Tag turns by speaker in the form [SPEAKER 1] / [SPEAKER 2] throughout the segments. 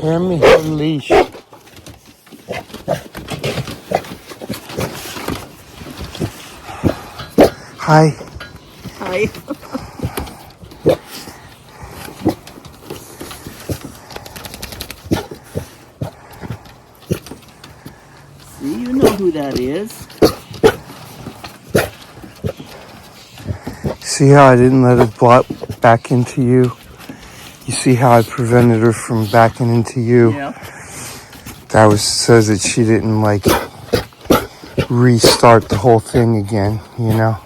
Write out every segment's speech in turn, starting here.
[SPEAKER 1] Hand me her leash. Hi.
[SPEAKER 2] Hi. See, you know who that is.
[SPEAKER 1] See how I didn't let her back into you? You see how I prevented her from backing into you?
[SPEAKER 2] Yeah.
[SPEAKER 1] That was so that she didn't like restart the whole thing again, you know?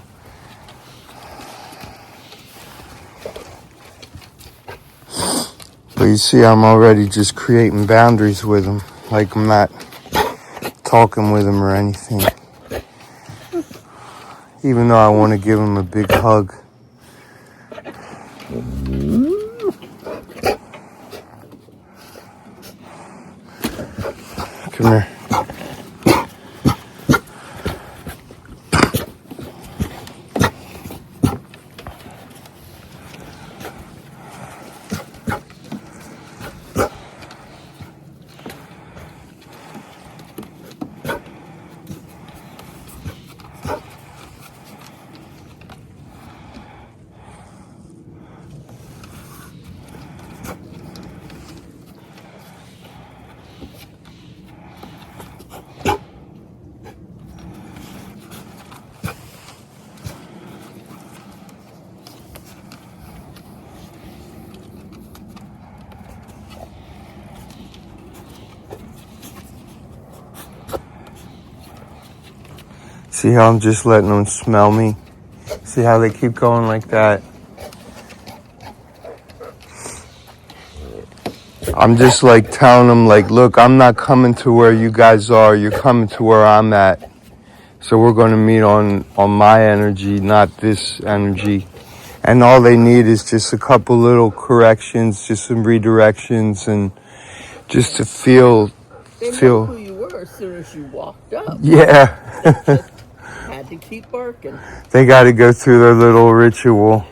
[SPEAKER 1] But you see, I'm already just creating boundaries with him. Like I'm not talking with him or anything. Even though I want to give him a big hug. Come here. See how I'm just letting them smell me? See how they keep going like that? I'm just like telling them like, look, I'm not coming to where you guys are. You're coming to where I'm at. So we're going to meet on my energy, not this energy. And all they need is just a couple little corrections, just some redirections, and just to feel.
[SPEAKER 2] They know who you were as soon as you walked up.
[SPEAKER 1] Yeah.
[SPEAKER 2] They just had to keep barking.
[SPEAKER 1] They got to go through their little ritual.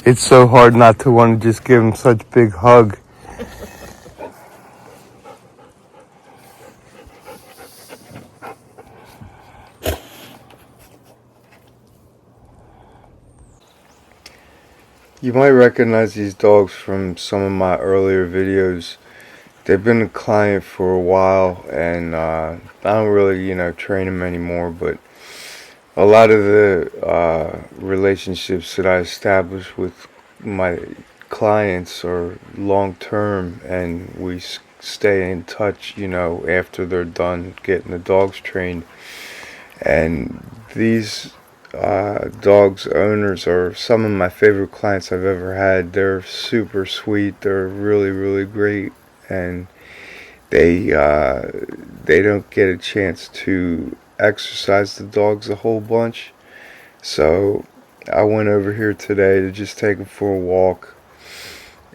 [SPEAKER 1] It's so hard not to want to just give them such a big hug. You might recognize these dogs from some of my earlier videos. They've been a client for a while, and I don't really, train them anymore, but a lot of the relationships that I establish with my clients are long term, and we stay in touch, after they're done getting the dogs trained. And these dogs owners are some of my favorite clients I've ever had. They're super sweet. They're really, really great, and they don't get a chance to exercise the dogs a whole bunch. So I went over here today to just take them for a walk,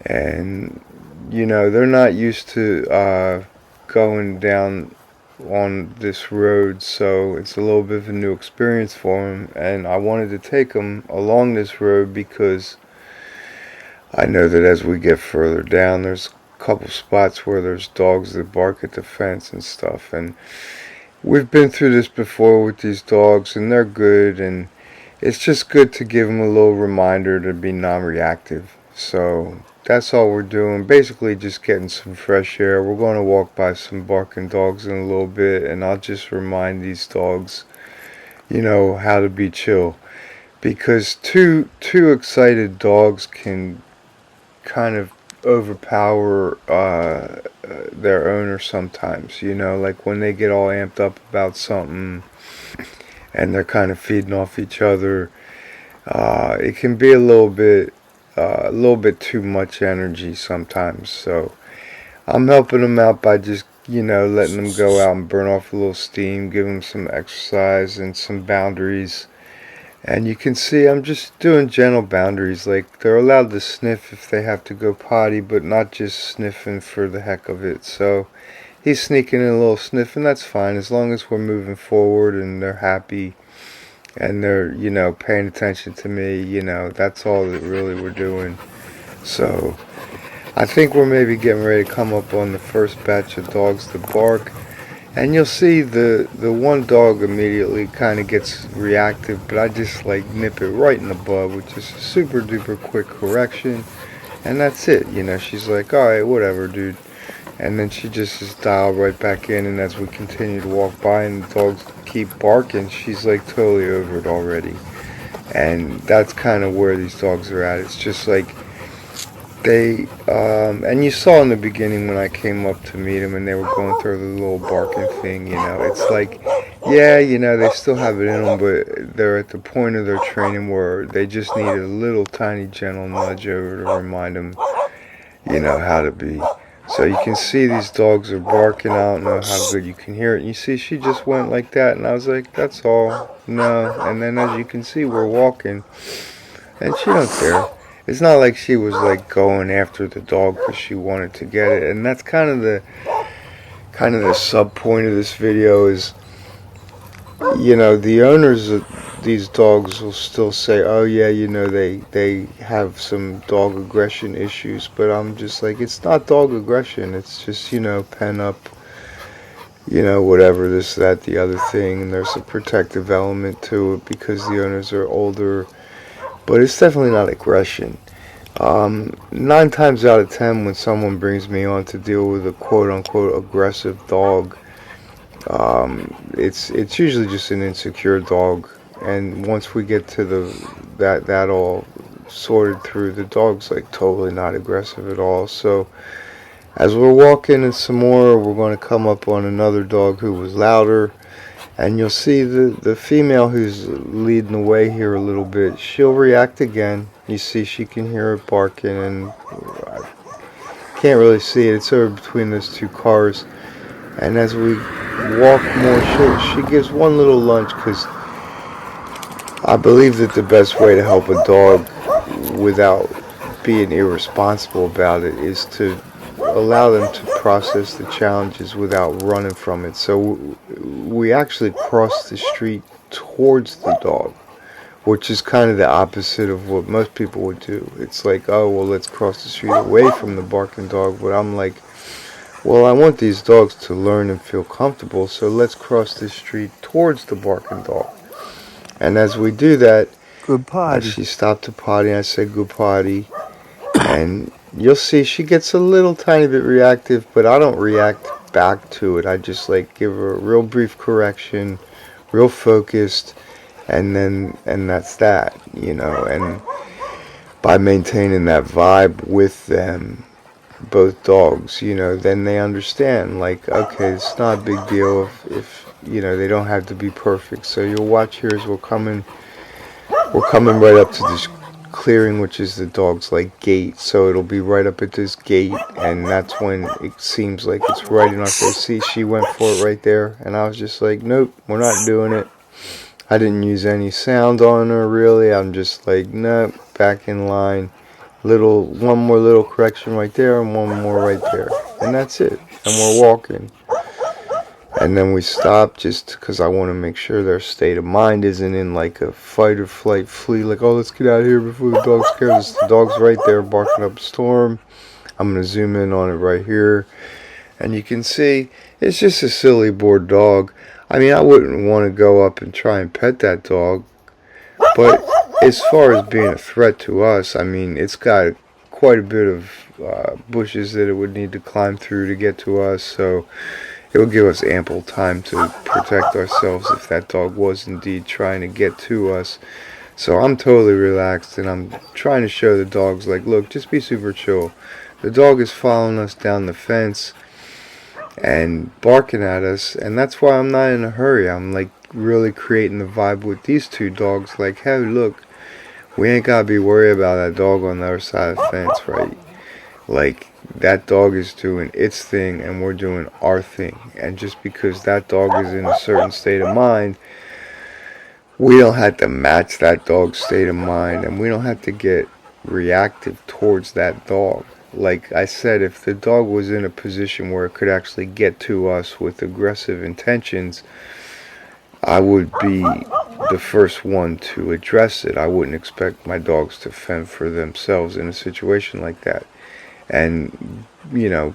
[SPEAKER 1] and they're not used to going down on this road, so it's a little bit of a new experience for them, and I wanted to take them along this road because I know that as we get further down, there's a couple spots where there's dogs that bark at the fence and stuff, and we've been through this before with these dogs, and they're good, and it's just good to give them a little reminder to be non-reactive. So that's all we're doing. Basically just getting some fresh air. We're going to walk by some barking dogs in a little bit, and I'll just remind these dogs, how to be chill. Because too excited dogs can kind of overpower their owner sometimes. Like when they get all amped up about something and they're kind of feeding off each other, it can be a little bit too much energy sometimes. So I'm helping them out by just you know, letting them go out and burn off a little steam, give them some exercise and some boundaries. And you can see I'm just doing gentle boundaries. Like, they're allowed to sniff if they have to go potty, but not just sniffing for the heck of it. So he's sneaking in a little sniff, and that's fine as long as we're moving forward and they're happy and they're, you know, paying attention to me. You know, that's all that really we're doing. So I think we're maybe getting ready to come up on the first batch of dogs to bark. And you'll see the one dog immediately kind of gets reactive, but I just like nip it right in the bud, which is a super duper quick correction. And that's it, you know, she's like, alright, whatever, dude. And then she just is dialed right back in, and as we continue to walk by and the dogs keep barking, she's like totally over it already. And that's kind of where these dogs are at. It's just like, they, and you saw in the beginning when I came up to meet them and they were going through the little barking thing, you know, it's like, yeah, you know, they still have it in them, but they're at the point of their training where they just need a little tiny gentle nudge over to remind them, you know, how to be. So you can see these dogs are barking. I don't know how good you can hear it. And you see she just went like that, and I was like, that's all. No. And then as you can see, we're walking, and she don't care. It's not like she was like going after the dog because she wanted to get it. And that's kind of the sub point of this video is, you know, the owners of these dogs will still say, oh yeah, you know, they have some dog aggression issues, but I'm just like, it's not dog aggression, it's just, you know, pen up, you know, whatever, this, that, the other thing, and there's a protective element to it because the owners are older, but it's definitely not aggression. 9 times out of 10 when someone brings me on to deal with a quote-unquote aggressive dog, it's usually just an insecure dog, and once we get to that all sorted through, the dog's like totally not aggressive at all. So as we're walking and some more, we're going to come up on another dog who was louder, and you'll see the female who's leading the way here a little bit, she'll react again. You see she can hear it barking, and I can't really see it, it's over between those two cars. And as we walk more, she gives one little lunge, because I believe that the best way to help a dog without being irresponsible about it is to allow them to process the challenges without running from it. So we actually cross the street towards the dog, which is kind of the opposite of what most people would do. It's like, oh, well, let's cross the street away from the barking dog. But I'm like, well, I want these dogs to learn and feel comfortable, so let's cross the street towards the barking dog. And as we do that,
[SPEAKER 3] Good potty.
[SPEAKER 1] she stopped to potty, and I said, good potty. And you'll see she gets a little tiny bit reactive, but I don't react back to it. I just like give her a real brief correction, real focused, and that's that, you know. And by maintaining that vibe with them, both dogs, you know, then they understand, like, okay, it's not a big deal if you know, they don't have to be perfect. So you'll watch here as we're coming right up to this clearing, which is the dog's like gate. So it'll be right up at this gate, and that's when it seems like it's right enough. They see she went for it right there, and I was just like, nope, we're not doing it. I didn't use any sound on her really. I'm just like, nope, back in line. One more little correction right there, and one more right there, and that's it. And we're walking. And then we stop just because I want to make sure their state of mind isn't in like a fight or flight, flee, like, oh, let's get out of here before the dog scares us. The dog's right there barking up a storm. I'm going to zoom in on it right here. And you can see it's just a silly, bored dog. I mean, I wouldn't want to go up and try and pet that dog. But as far as being a threat to us, I mean, it's got quite a bit of bushes that it would need to climb through to get to us. So it will give us ample time to protect ourselves if that dog was indeed trying to get to us. So I'm totally relaxed, and I'm trying to show the dogs, like, look, just be super chill. The dog is following us down the fence and barking at us, and that's why I'm not in a hurry. I'm like really creating the vibe with these two dogs, like, hey, look, we ain't gotta be worried about that dog on the other side of the fence, right? Like, that dog is doing its thing and we're doing our thing. And just because that dog is in a certain state of mind, we don't have to match that dog's state of mind, and we don't have to get reactive towards that dog. Like I said, if the dog was in a position where it could actually get to us with aggressive intentions, I would be the first one to address it. I wouldn't expect my dogs to fend for themselves in a situation like that. And,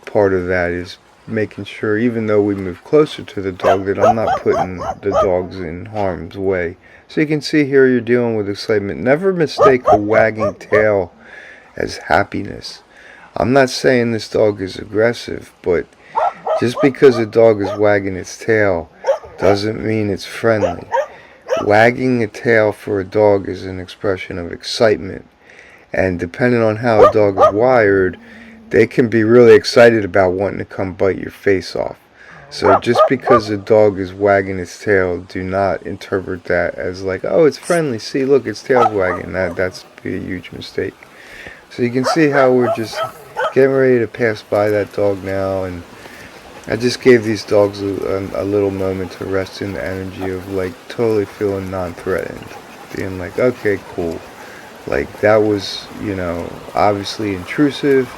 [SPEAKER 1] part of that is making sure, even though we move closer to the dog, that I'm not putting the dogs in harm's way. So you can see here you're dealing with excitement. Never mistake a wagging tail as happiness. I'm not saying this dog is aggressive, but just because a dog is wagging its tail doesn't mean it's friendly. Wagging a tail for a dog is an expression of excitement. And depending on how a dog is wired, they can be really excited about wanting to come bite your face off. So just because a dog is wagging its tail, do not interpret that as like, oh, it's friendly. See, look, its tail's wagging. That's be a huge mistake. So you can see how we're just getting ready to pass by that dog now, and I just gave these dogs a little moment to rest in the energy of like totally feeling non-threatened, being like, okay, cool. Like that was, obviously intrusive.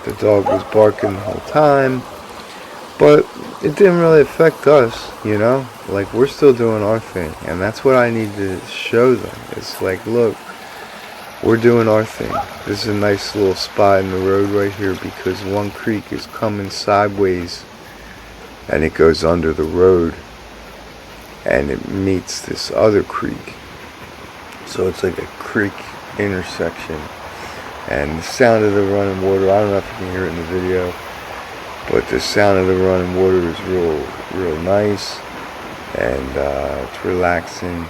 [SPEAKER 1] The dog was barking the whole time, but it didn't really affect us, Like we're still doing our thing, and that's what I need to show them. It's like, look, we're doing our thing. This is a nice little spot in the road right here because one creek is coming sideways and it goes under the road and it meets this other creek. So it's like a creek intersection. And the sound of the running water, I don't know if you can hear it in the video, but the sound of the running water is real nice, and it's relaxing.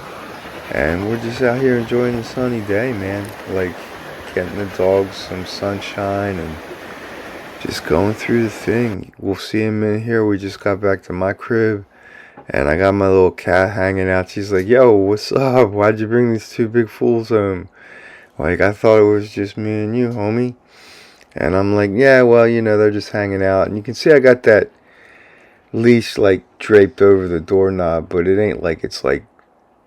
[SPEAKER 1] And we're just out here enjoying the sunny day, man. Like getting the dogs some sunshine and just going through the thing. We'll see him in here. We just got back to my crib, and I got my little cat hanging out. She's like, yo, what's up? Why'd you bring these two big fools home? Like, I thought it was just me and you, homie. And I'm like, yeah, well, they're just hanging out. And you can see I got that leash, like, draped over the doorknob, but it ain't like it's, like,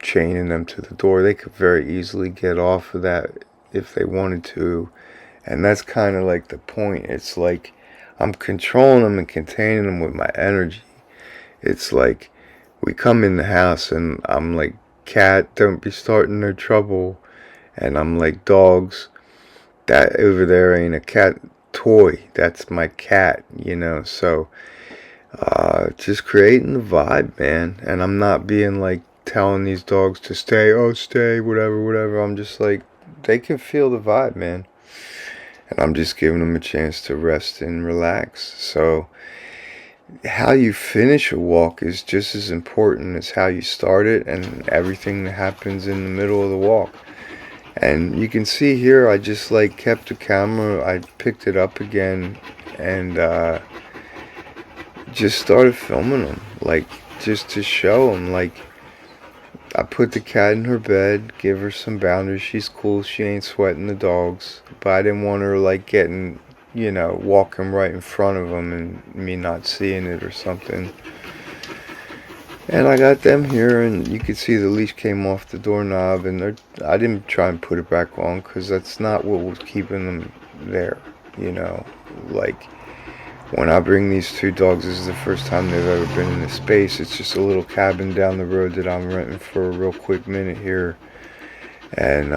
[SPEAKER 1] chaining them to the door. They could very easily get off of that if they wanted to. And that's kind of like the point. It's like I'm controlling them and containing them with my energy. It's like we come in the house and I'm like, cat, don't be starting no trouble. And I'm like, dogs, that over there ain't a cat toy. That's my cat, So just creating the vibe, man. And I'm not being like telling these dogs to stay, whatever. I'm just like, they can feel the vibe, man. And I'm just giving them a chance to rest and relax. So how you finish a walk is just as important as how you start it and everything that happens in the middle of the walk. And you can see here, I just like kept the camera, I picked it up again and just started filming them, like just to show them. Like I put the cat in her bed, give her some boundaries. She's cool, she ain't sweating the dogs, but I didn't want her like getting, walking right in front of them and me not seeing it or something. And I got them here, and you can see the leash came off the doorknob, and I didn't try and put it back on because that's not what was keeping them there, Like, when I bring these two dogs, this is the first time they've ever been in this space. It's just a little cabin down the road that I'm renting for a real quick minute here. And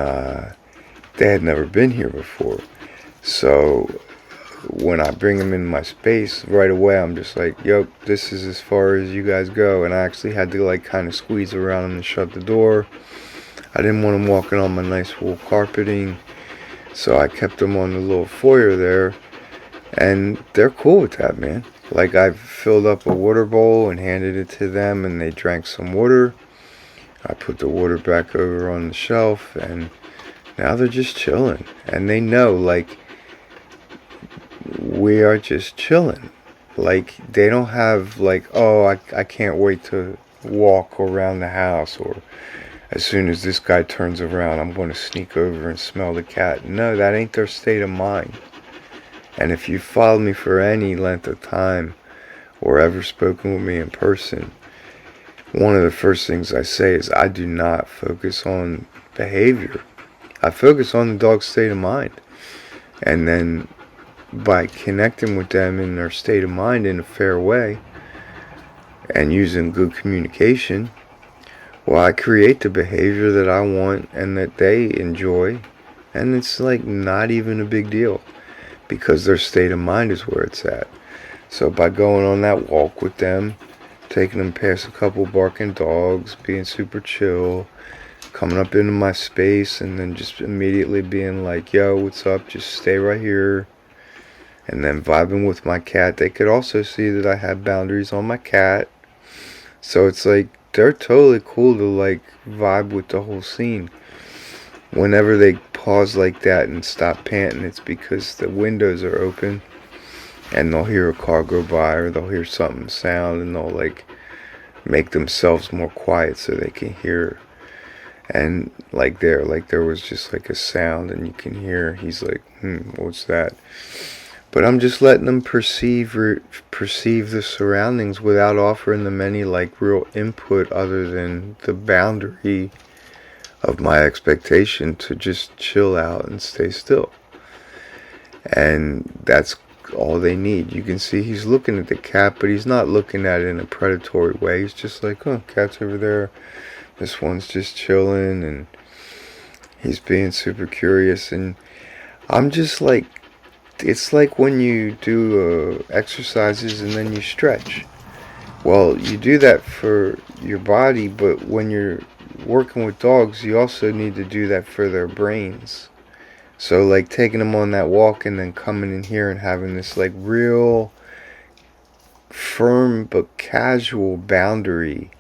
[SPEAKER 1] they had never been here before. So when I bring them in my space, right away I'm just like, yep, this is as far as you guys go. And I actually had to like kind of squeeze around them and shut the door. I didn't want them walking on my nice wool carpeting, so I kept them on the little foyer there, and they're cool with that, man. Like, I filled up a water bowl and handed it to them, and they drank some water. I put the water back over on the shelf, and now they're just chilling. And they know, like, we are just chilling. Like, they don't have like, oh, I can't wait to walk around the house, or as soon as this guy turns around I'm going to sneak over and smell the cat. No, that ain't their state of mind. And if you followed me for any length of time or ever spoken with me in person, one of the first things I say is I do not focus on behavior. I focus on the dog's state of mind. And then by connecting with them in their state of mind in a fair way and using good communication, well, I create the behavior that I want and that they enjoy. And it's like not even a big deal because their state of mind is where it's at. So by going on that walk with them, taking them past a couple barking dogs, being super chill, coming up into my space, and then just immediately being like, yo, what's up? Just stay right here. And then vibing with my cat. They could also see that I have boundaries on my cat. So it's like, they're totally cool to like vibe with the whole scene. Whenever they pause like that and stop panting, it's because the windows are open and they'll hear a car go by or they'll hear something sound and they'll like make themselves more quiet so they can hear. And like there was just like a sound and you can hear, he's like, what's that? But I'm just letting them perceive the surroundings without offering them any like real input other than the boundary of my expectation to just chill out and stay still. And that's all they need. You can see he's looking at the cat, but he's not looking at it in a predatory way. He's just like, oh, cat's over there. This one's just chilling, and he's being super curious. And I'm just like, it's like when you do exercises and then you stretch. Well, you do that for your body, but when you're working with dogs, you also need to do that for their brains. So like taking them on that walk and then coming in here and having this like real firm but casual boundary,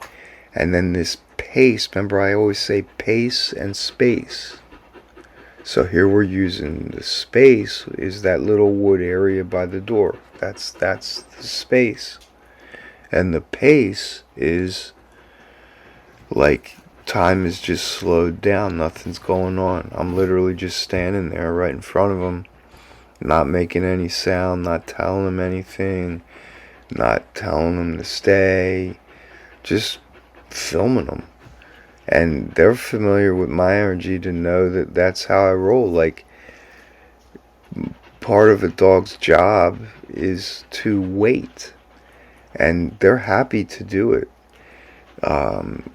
[SPEAKER 1] and then this pace. Remember, I always say pace and space. So here we're using the space is that little wood area by the door. That's the space. And the pace is like time is just slowed down. Nothing's going on. I'm literally just standing there right in front of them, not making any sound, not telling them anything, not telling them to stay, just filming them. And they're familiar with my energy to know that that's how I roll. Like, part of a dog's job is to wait, and they're happy to do it.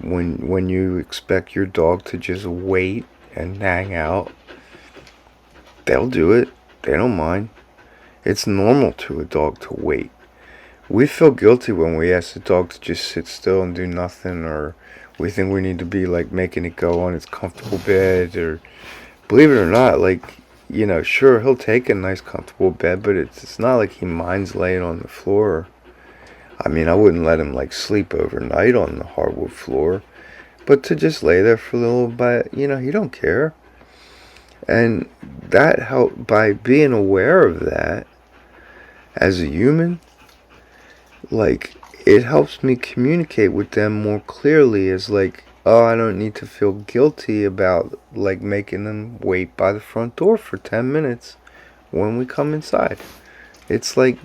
[SPEAKER 1] When you expect your dog to just wait and hang out, they'll do it. They don't mind. It's normal to a dog to wait. We feel guilty when we ask the dog to just sit still and do nothing, or we think we need to be like making it go on its comfortable bed, or believe it or not, like, you know, sure, he'll take a nice comfortable bed, but it's not like he minds laying on the floor. I mean, I wouldn't let him like sleep overnight on the hardwood floor, but to just lay there for a little bit, you know, he don't care. And that help by being aware of that as a human, like, it helps me communicate with them more clearly as like, oh, I don't need to feel guilty about like making them wait by the front door for 10 minutes when we come inside. It's like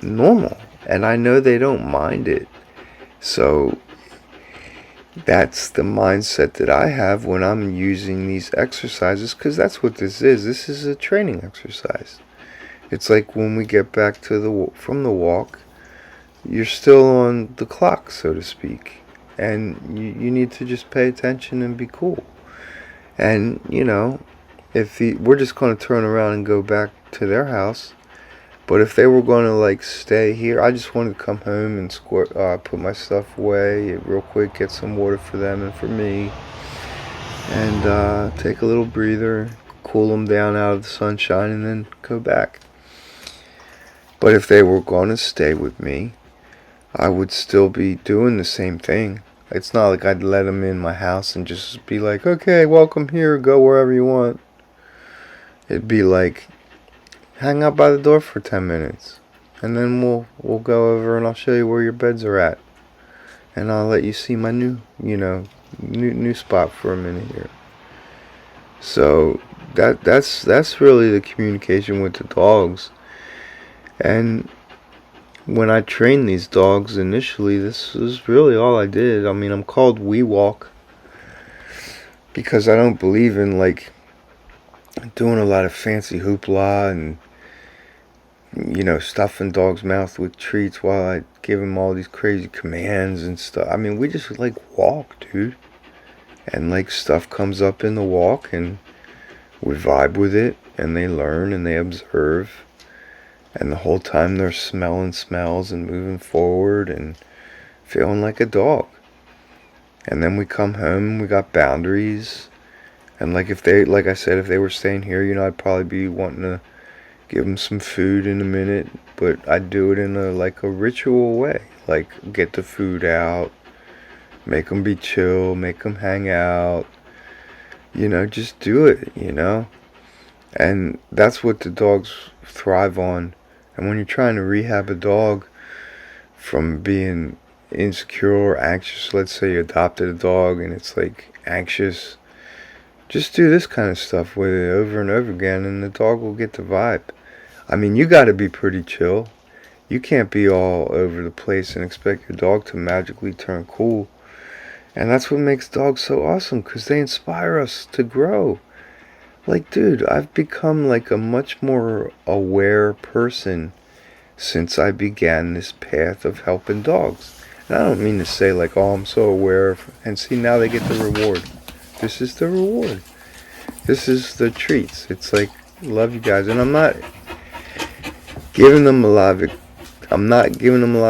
[SPEAKER 1] normal, and I know they don't mind it. So that's the mindset that I have when I'm using these exercises, because that's what this is. This is a training exercise. It's like when we get back to from the walk, you're still on the clock, so to speak, and you need to just pay attention and be cool. And you know, we're just going to turn around and go back to their house, but if they were going to like stay here, I just wanted to come home and put my stuff away real quick, get some water for them and for me, and take a little breather, cool them down out of the sunshine, and then go back. But if they were going to stay with me, I would still be doing the same thing. It's not like I'd let them in my house and just be like, okay, welcome here, go wherever you want. It'd be like, hang out by the door for 10 minutes, and then we'll go over and I'll show you where your beds are at, and I'll let you see my new spot for a minute here. So that's really the communication with the dogs. And when I trained these dogs initially, this was really all I did. I mean, I'm called We Walk because I don't believe in like doing a lot of fancy hoopla and stuffing dogs' mouth with treats while I give them all these crazy commands and stuff. I mean, we just like walk, dude. And like stuff comes up in the walk and we vibe with it and they learn and they observe. And the whole time they're smelling smells and moving forward and feeling like a dog. And then we come home and we got boundaries. And like I said, if they were staying here, I'd probably be wanting to give them some food in a minute, but I do it in a ritual way. Like get the food out, make them be chill, make them hang out. Just do it. And that's what the dogs thrive on. And when you're trying to rehab a dog from being insecure or anxious, let's say you adopted a dog and it's like anxious, just do this kind of stuff with it over and over again and the dog will get the vibe. I mean, you got to be pretty chill. You can't be all over the place and expect your dog to magically turn cool. And that's what makes dogs so awesome, because they inspire us to grow. Like, dude, I've become like a much more aware person since I began this path of helping dogs. And I don't mean to say like, oh, I'm so aware. And see, now they get the reward. This is the reward. This is the treats. It's like, love you guys. And I'm not giving them a lot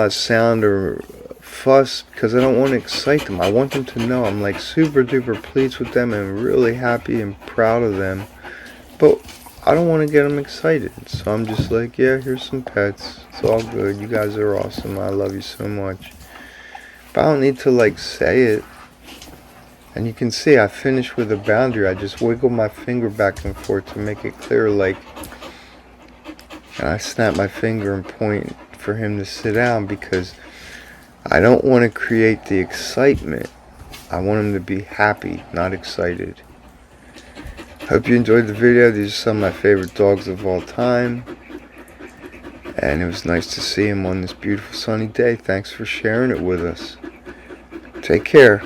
[SPEAKER 1] of sound or fuss because I don't want to excite them. I want them to know I'm like super duper pleased with them and really happy and proud of them, but I don't want to get them excited. So I'm just like, yeah, here's some pets, it's all good, you guys are awesome, I love you so much. But I don't need to like say it. And you can see I finish with a boundary. I just wiggle my finger back and forth to make it clear, like, and I snap my finger and point for him to sit down because I don't want to create the excitement. I want him to be happy, not excited. Hope you enjoyed the video. These are some of my favorite dogs of all time. And it was nice to see him on this beautiful sunny day. Thanks for sharing it with us. Take care.